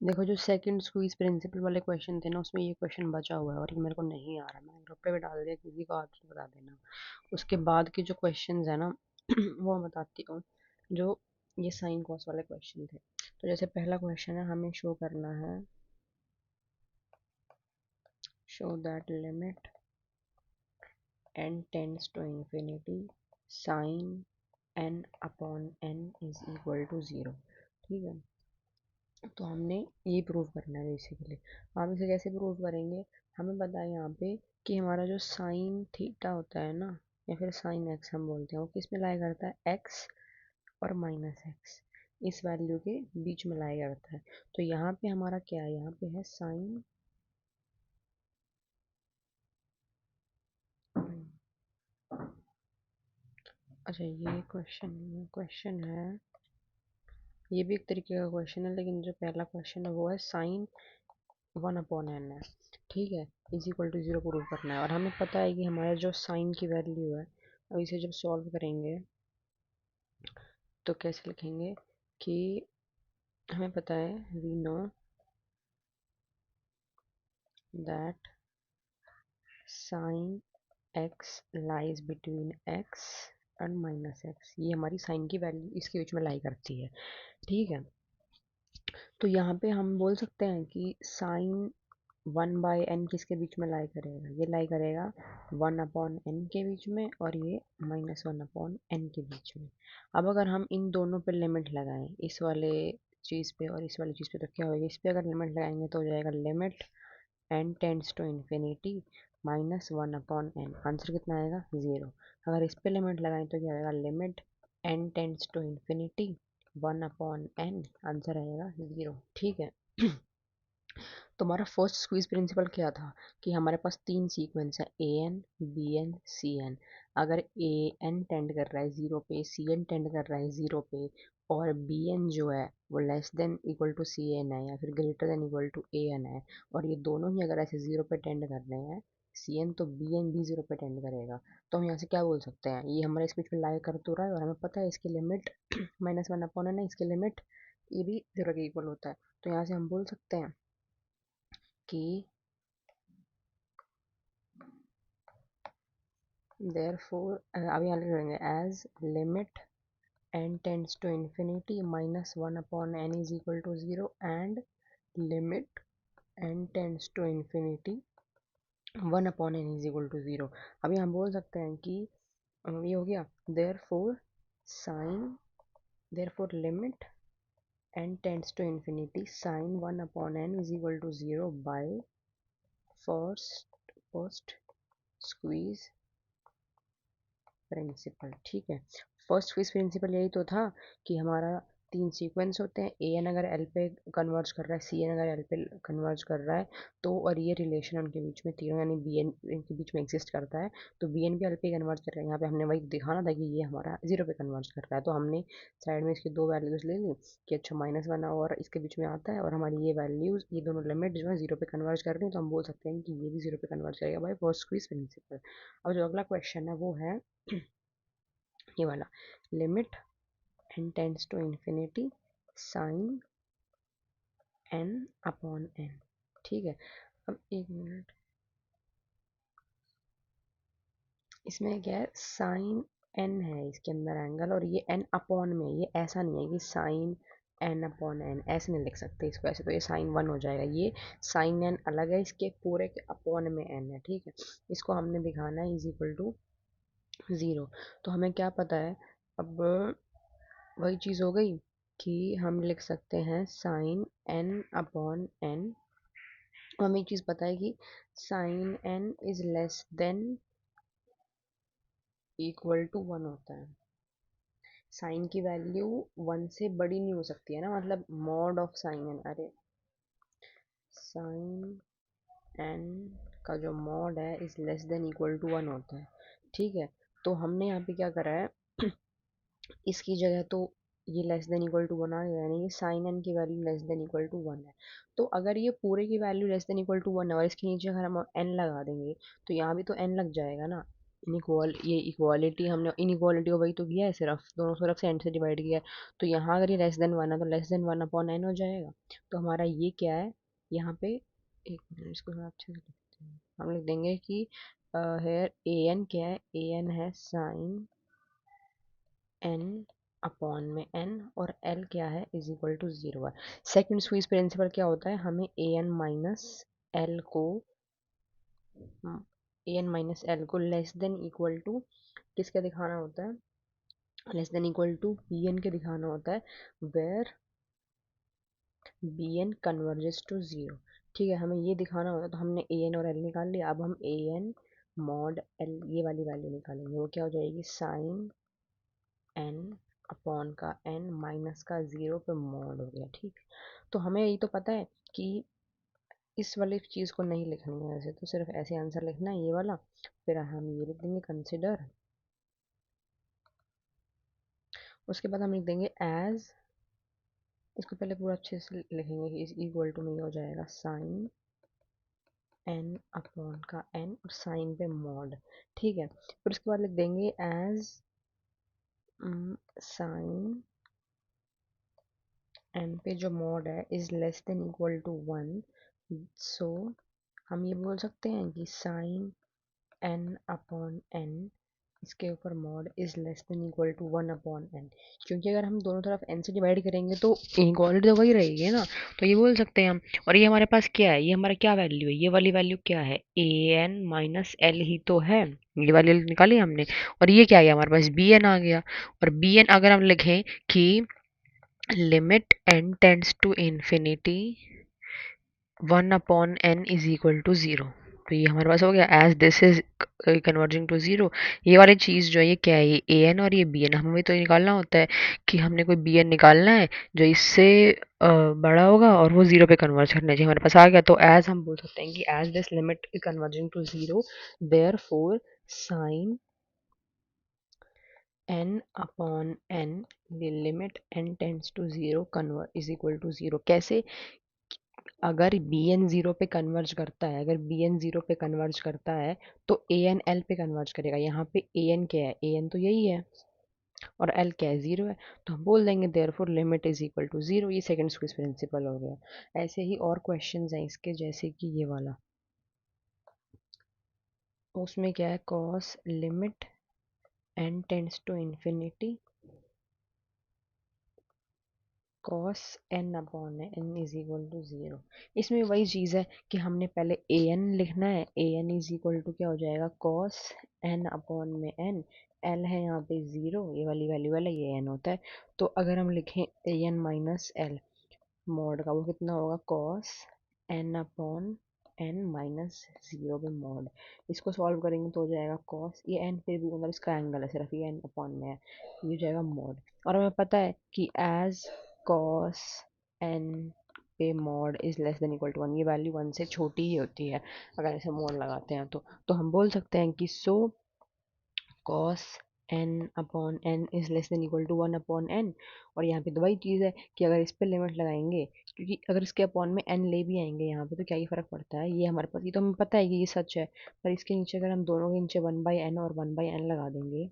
देखो जो second squeeze principal वाले क्वेश्चन थे ना, उसमें ये क्वेश्चन बचा हुआ है और ये मेरे को नहीं आ रहा। मैंने ग्रुप पे भी डाल दिया, किसी को आप बता देना। उसके बाद के जो क्वेश्चंस है ना वो मैं बताती हूँ। जो ये साइन कॉस वाले क्वेश्चन थे, तो जैसे पहला क्वेश्चन है, हमें शो करना है, show that limit n tends to infinity sine n upon n is equal to 0। ठीक है, तो हमने ये प्रूव करना है बेसिकली। हम इसे कैसे प्रूव करेंगे? हमें पता है यहाँ पे कि हमारा जो साइन थीटा होता है ना, या फिर साइन एक्स हम बोलते हैं, वो किस में लाई करता है? एक्स और माइनस एक्स, इस वैल्यू के बीच में लाई करता है। तो यहाँ पे हमारा क्या है? यहाँ पे है साइन, अच्छा ये क्वेश्चन है, ये भी एक तरीके का क्वेश्चन है, लेकिन जो पहला क्वेश्चन है वो है साइन 1/n है। ठीक है, इज इक्वल टू 0 प्रूव करना है। और हमें पता है कि हमारा जो साइन की वैल्यू है, अब इसे जब सॉल्व करेंगे तो कैसे लिखेंगे कि हमें पता है, we know that sine x lies between x and minus x, ये हमारी साइन की वैल्यू इसके बीच में लाई करती है। ठीक है, तो यहाँ पे हम बोल सकते हैं कि साइन 1/n किसके बीच में लाई करेगा? ये लाई करेगा 1/n के बीच में, और ये -1/n के बीच में। अब अगर हम इन दोनों पे लिमिट लगाएं, इस वाले चीज़ पे और इस वाली चीज़ पे, तो क्या होगा? इस पे अगर लिमिट लगाएंगे तो हो जाएगा limit n tends to infinity -1/n। Answer कितना आएगा? 0। अगर इस पे लिमिट लगाएं तो क्या आएगा? Limit n tends to infinity 1/n, answer आएगा 0। ठीक है तो हमारा फर्स्ट स्क्वीज प्रिंसिपल क्या था? कि हमारे पास तीन सीक्वेंस है, ए N, B N, C N. अगर ए एन टेंड कर रहा है 0 पे, सी एन टेंड कर रहा है 0 पे, और बी एन जो है वो less than equal to c n है, या फिर greater than equal to a n है, और ये दोनों ही अगर ऐसे 0 पे टेंड कर रहे हैं, सी एन, तो बी एन भी 0 पे टेंड करेगा। तो हम यहाँ से क्या बोल सकते हैं? ये हमारे स्पीच में लाई कर तो रहा है, और हमें पता है इसकी लिमिट -1/n है, इसकी लिमिट ये भी 0 के इक्वल होता है। तो यहाँ से हम बोल सकते हैं कि therefore अभी यहाँ लिख देंगे as limit n tends to infinity -1/n is equal to 0 and limit n tends to infinity 1/n is equal to 0। अभी हम बोल सकते हैं कि ये हो गया therefore sin, therefore limit n tends to infinity sin 1/n is equal to 0 by first squeeze principal. ठीक है, फर्स्ट स्क्वीज प्रिंसिपल यही तो था कि हमारा तीन सीक्वेंस होते हैं, ए एन अगर एल पे कन्वर्ज कर रहा है, सी एन अगर एल पे कन्वर्ज कर रहा है, तो और ये रिलेशन उनके बीच में तीनों यानी बी एन इनके बीच में एग्जिस्ट करता है, तो बी एन भी एल पे कन्वर्ज कर रहा है। यहाँ पे हमने वही दिखाना था कि ये हमारा 0 पे कन्वर्ज कर रहा है, तो हमने साइड में इसकी दो वैल्यूज ले ली कि अच्छा -1 और इसके बीच में आता है, और हमारी ये वैल्यूज, ये दोनों लिमिट जो है 0 पे कन्वर्ज कर रही है, तो हम बोल सकते हैं कि ये भी 0 पे कन्वर्ज करेगा बाय फर्स्ट स्क्वीज प्रिंसिपल। अब जो अगला क्वेश्चन है वो है ये वाला, limit n tends to infinity sine n/n। ठीक है, अब एक मिनट, इसमें क्या है? साइन n है इसके अंदर एंगल, और ये n अपॉन में, ये ऐसा नहीं है कि साइन n/n, ऐसे नहीं लिख सकते इसको, ऐसे तो ये साइन 1 हो जाएगा। ये साइन n अलग है, इसके पूरे के अपॉन में n है। ठीक है, इसको हमने दिखाना है इज इक्वल टू 0। तो हमें क्या पता है? अब वही चीज़ हो गई कि हम लिख सकते हैं साइन n/n। हमें एक चीज़ पता है कि sine n is less than equal to 1 होता है। साइन की वैल्यू 1 से बड़ी नहीं हो सकती है ना, मतलब मॉड ऑफ साइन n, अरे साइन n का जो मॉड है is less than equal to 1 होता है। ठीक है, तो हमने यहाँ पे क्या करा है, इसकी जगह तो ये लेस देन इक्वल टू 1 आ गया, यानी कि साइन एन की value less than equal to 1 है। तो अगर ये पूरे की value less than equal to 1 है और इसके नीचे अगर हम n लगा देंगे, तो यहाँ भी तो n लग जाएगा ना। ये इक्वालिटी हमने इनइक्वालिटी को वही तो किया है, सिर्फ दोनों तरफ से एंड से डिवाइड किया है। तो यहाँ अगर ये लेस देन वन है तो less than one upon n हो जाएगा। तो हमारा ये क्या है यहाँ पे, एक मिनट इसको थोड़ा अच्छे से लिखते हैं। हम लिख देंगे कि हेयर ए एन क्या है, ए एन है साइन एन अपॉन में एन, और एल क्या है इज इक्वल टू जीरो है। सेकंड स्क्वीज प्रिंसिपल क्या होता है, हमें ए एन माइनस एल को ए एन माइनस एल को लेस देन इक्वल टू किसका दिखाना होता है, less than equal to b n के दिखाना होता है, where b n converges to zero. ठीक है, हमें ये दिखाना होता है, तो हमने ए एन और एल निकाल लिया। अब हम ए एन मॉड एल ये वाली वैल्यू निकालेंगे, वो क्या हो जाएगी साइन एन अपॉन का एन माइनस का जीरो पे मॉड हो गया। ठीक, तो हमें यही तो पता है कि इस वाली चीज़ को नहीं लिखनी है, वैसे तो सिर्फ ऐसे आंसर लिखना है ये वाला। फिर हम ये लिख देंगे कंसिडर, उसके बाद हम लिख देंगे एज, इसको पहले पूरा अच्छे से लिखेंगे कि इस इक्वल टू में ये हो जाएगा साइन एन अपॉन का एन और साइन पे मॉड। ठीक है, फिर उसके बाद लिख देंगे एज साइन एन पे जो मॉड है is less than equal to one. So हम ये बोल सकते हैं कि साइन एन अपॉन एन इसके ऊपर mod is less than equal to one upon n, क्योंकि अगर हम दोनों तरफ एन से डिवाइड करेंगे तो इक्वालिटी तो वही रहेगी ना। तो ये बोल सकते हैं हम, और ये हमारे पास क्या है, ये हमारा क्या वैल्यू है, ये वाली वैल्यू क्या है, ए एन माइनस एल ही तो है, ये वाली निकाली हमने। और ये क्या है, हमारे पास बी एन आ गया। और बी एन अगर हम लिखें कि limit n tends to infinity one upon n is equal to zero, तो ये हमारे पास हो गया as this is converging to zero. ये वाली चीज़ जो है ये क्या है, ये ए एन और ये बी एन, हमें तो निकालना होता है कि हमने कोई बी एन निकालना है जो इससे बड़ा होगा और वो ज़ीरो पे कन्वर्ज करना चाहिए। हमारे पास आ गया, तो एज हम बोल सकते हैं कि as this limit is converging to zero therefore sine n upon n limit n tends to zero convert is equal to zero. कैसे, अगर बी एन जीरो पे कन्वर्ज करता है, अगर बी एन जीरो पे कन्वर्ज करता है तो ए एन एल पे कन्वर्ज करेगा। यहाँ पे ए एन क्या है, ए एन तो यही है, और एल क्या है, जीरो है। तो हम बोल देंगे therefore limit is equal to zero. ये सेकंड स्क्वीज प्रिंसिपल हो गया। ऐसे ही और क्वेश्चंस हैं इसके, जैसे कि ये वाला, उसमें क्या है, cos limit n tends to infinity cos n upon n is equal to zero. इसमें वही चीज़ है कि हमने पहले ए एन लिखना है, A N is equal to क्या हो जाएगा, कॉस एन अपॉन में एन, एल है यहाँ पे ज़ीरो, ये वाली वैल्यू वाला ये एन होता है। तो अगर हम लिखें a n minus l mod का, वो कितना होगा, cos n upon n minus zero पे मॉड। इसको सॉल्व करेंगे तो हो जाएगा कॉस, ये एन फिर भी मतलब इसका एंगल है, सिर्फ ये एन अपॉन में है, ये हो जाएगा मॉड। और हमें पता है कि एज कॉस एन पे mod is less than equal to one, ये वैल्यू वन से छोटी ही होती है अगर ऐसे मॉड लगाते हैं तो हम बोल सकते हैं कि so cos n upon n is less than equal to one upon n. और यहाँ पे तो वही चीज़ है कि अगर इस पे लिमिट लगाएंगे, क्योंकि अगर इसके अपॉन में एन ले भी आएंगे यहाँ पे तो क्या ही फर्क पड़ता है, ये हमारे पास, ये तो हमें पता है कि ये सच है। पर इसके नीचे अगर हम दोनों के नीचे वन बाई एन और वन बाई एन लगा देंगे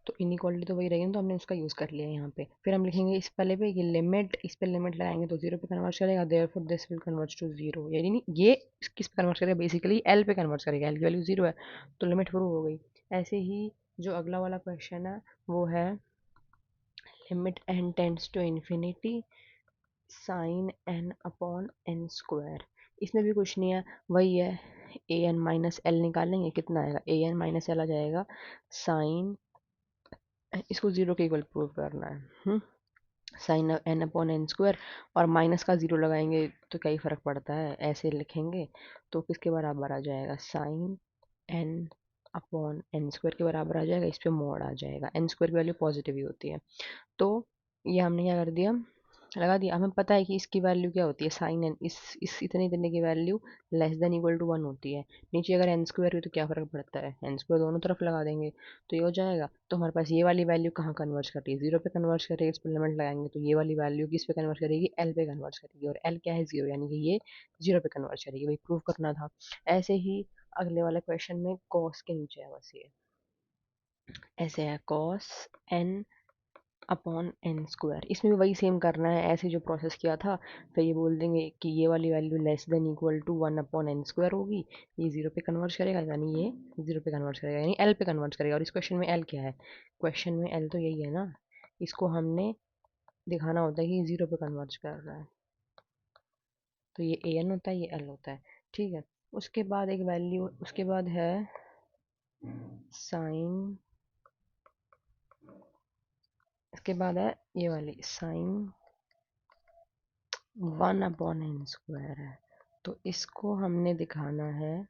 तो इनइक्वालिटी तो वही रहेगी ना, तो हमने उसका यूज़ कर लिया यहाँ पे। फिर हम लिखेंगे इस पहले पे कि लिमिट, इस पे लिमिट लगाएंगे तो जीरो पे कन्वर्ट करेगा, therefore this will convert to zero, यानी नहीं, ये किस पे कन्वर्ट करेगा, बेसिकली एल पे कन्वर्ट करेगा, एल की वैल्यू जीरो है तो लिमिट प्रूव हो गई। ऐसे ही जो अगला वाला क्वेश्चन है वो है limit n tends to infinity sine n upon n square. इसमें भी कुछ नहीं है, वही है, ए एन माइनस एल निकालेंगे, कितना आएगा, ए एन माइनस एल आ जाएगा साइन, इसको जीरो के इक्वल प्रूव करना है, sine n upon n square, और माइनस का जीरो लगाएंगे तो क्या ही फर्क पड़ता है, ऐसे लिखेंगे तो किसके बराबर आ जाएगा, sine n upon n square के बराबर आ जाएगा, इस पे मोड आ जाएगा, एन स्क्वायर की वैल्यू पॉजिटिव ही होती है। तो ये हमने क्या कर दिया, लगा दिया। हमें पता है कि इसकी वैल्यू क्या होती है, साइन एन, इस इतने इतने की value less than equal to one होती है। नीचे अगर एन स्क्वायर हुई तो क्या फ़र्क पड़ता है, एन स्क्वायर दोनों तरफ लगा देंगे तो ये हो जाएगा। तो हमारे पास ये वाली वैल्यू कहाँ कन्वर्ज कर रही है, जीरो पे कन्वर्ज कर रही है, इस पर लिमिट लगाएंगे तो ये वाली वैल्यू किस पे कन्वर्ज करेगी, एल पे कन्वर्ज करेगी, और एल क्या है, जीरो, यानी कि ये जीरो पे कन्वर्ज करेगी, भाई प्रूव करना था। ऐसे ही अगले वाले क्वेश्चन में कॉस के नीचे है बस ये ऐसे है cos n upon n square. इसमें भी वही सेम करना है, ऐसे जो प्रोसेस किया था। फिर ये बोल देंगे कि ये वाली value less than equal to 1/n² होगी, ये जीरो पे कन्वर्ट करेगा, यानी ये जीरो पे कन्वर्ट करेगा, यानी एल पे कन्वर्ट करेगा। और इस क्वेश्चन में एल क्या है, क्वेश्चन में एल तो यही है ना, इसको हमने दिखाना होता है कि जीरो पे कन्वर्ट कर रहा है, तो ये ए एन होता है, ये एल होता है। ठीक है, उसके बाद एक वैल्यू, उसके बाद है साइन, इसके बाद है ये वाली साइन 1/n² है, तो इसको हमने दिखाना है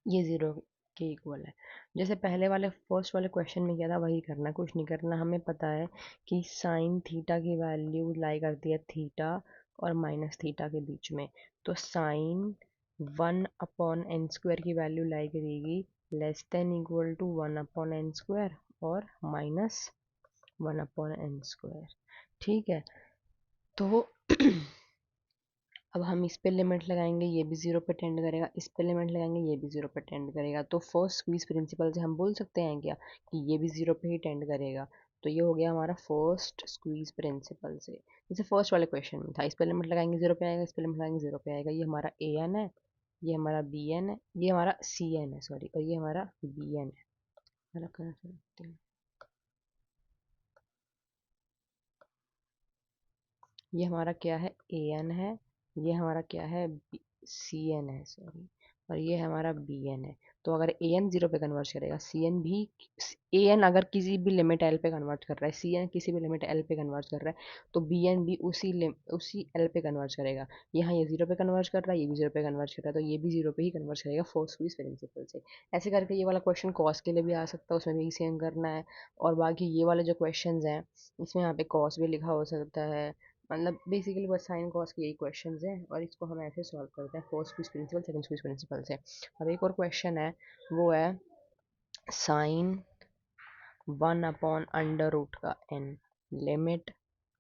ये ज़ीरो के इक्वल है। जैसे पहले वाले फर्स्ट वाले क्वेश्चन में किया था वही करना, कुछ नहीं करना। हमें पता है कि साइन थीटा की वैल्यू लाई करती है थीटा और माइनस थीटा के बीच में, तो साइन 1/n² की वैल्यू लाई करेगी less than equal to 1/n² और माइनस 1/n²। ठीक है, तो अब हम इस पे लिमिट लगाएंगे, ये भी जीरो पे टेंड करेगा, इस पे लिमिट लगाएंगे, ये भी जीरो पे टेंड करेगा। तो फर्स्ट स्क्वीज प्रिंसिपल से हम बोल सकते हैं क्या कि ये भी जीरो पे ही टेंड करेगा। तो ये हो गया हमारा फर्स्ट स्क्वीज प्रिंसिपल से, जैसे फर्स्ट वाले क्वेश्चन में था, इस पे लिमिट लगाएंगे जीरो पे आएगा, इस पे लिमिट लगाएंगे जीरो पे आएगा। ये हमारा ए एन है, ये हमारा बी एन है, ये हमारा सी एन है सॉरी, और ये हमारा बी एन है। ये हमारा क्या है, ए एन है, ये हमारा क्या है, सी एन है सॉरी, और ये हमारा बी एन है। तो अगर ए एन जीरो पे कन्वर्ट करेगा, सी एन भी, ए एन अगर किसी भी लिमिट एल पे कन्वर्ट कर रहा है, सी एन किसी भी लिमिट एल पे कन्वर्ट कर रहा है, तो बी एन भी उसी एल पे कन्वर्ट करेगा। यहाँ ये जीरो पे कन्वर्ट कर रहा है, ये भी जीरो पे कन्वर्ट कर रहा है, तो ये भी जीरो पे ही कन्वर्ट करेगा फोर्थ स्क्वीज प्रिंसिपल से। ऐसे करके ये वाला क्वेश्चन कॉस के लिए भी आ सकता है, उसमें भी सेम करना है। और बाकी ये वाले जो क्वेश्चन हैं, इसमें यहाँ पे कॉस भी लिखा हो सकता है, मतलब बेसिकली बस साइन कॉस के यही क्वेश्चंस हैं, और इसको हम ऐसे सॉल्व करते हैं first squeeze principle second squeeze principle से। अब एक और क्वेश्चन है, वो है साइन 1/√n का n limit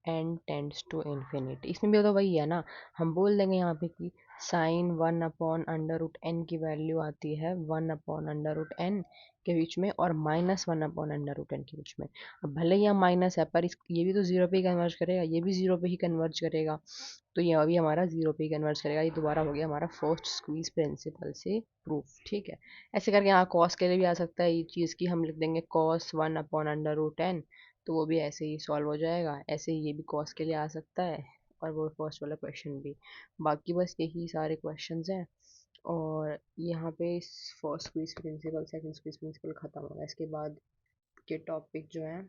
n tends to infinity. इसमें भी तो वही है ना, हम बोल देंगे यहाँ पे कि साइन 1/√n की वैल्यू आती है 1/√n के बीच में और -1/√n के बीच में। अब भले ही यहाँ माइनस है, पर ये भी तो जीरो पे ही कन्वर्ज करेगा, ये भी जीरो पे ही कन्वर्ज करेगा, तो ये अभी हमारा जीरो पे ही कन्वर्ज करेगा। ये दोबारा हो गया हमारा फर्स्ट स्क्वीज प्रिंसिपल से प्रूफ। ठीक है, ऐसे करके यहाँ कॉस के लिए भी आ सकता है ये चीज़ की, हम लिख देंगे कॉस 1/√n, तो वो भी ऐसे ही सॉल्व हो जाएगा। ऐसे ही ये भी कॉस के लिए आ सकता है, और वो फर्स्ट वाला क्वेश्चन भी। बाकी बस यही सारे क्वेश्चंस हैं, और यहाँ पे first squeeze principle second squeeze principle ख़त्म होगा। इसके बाद के टॉपिक जो हैं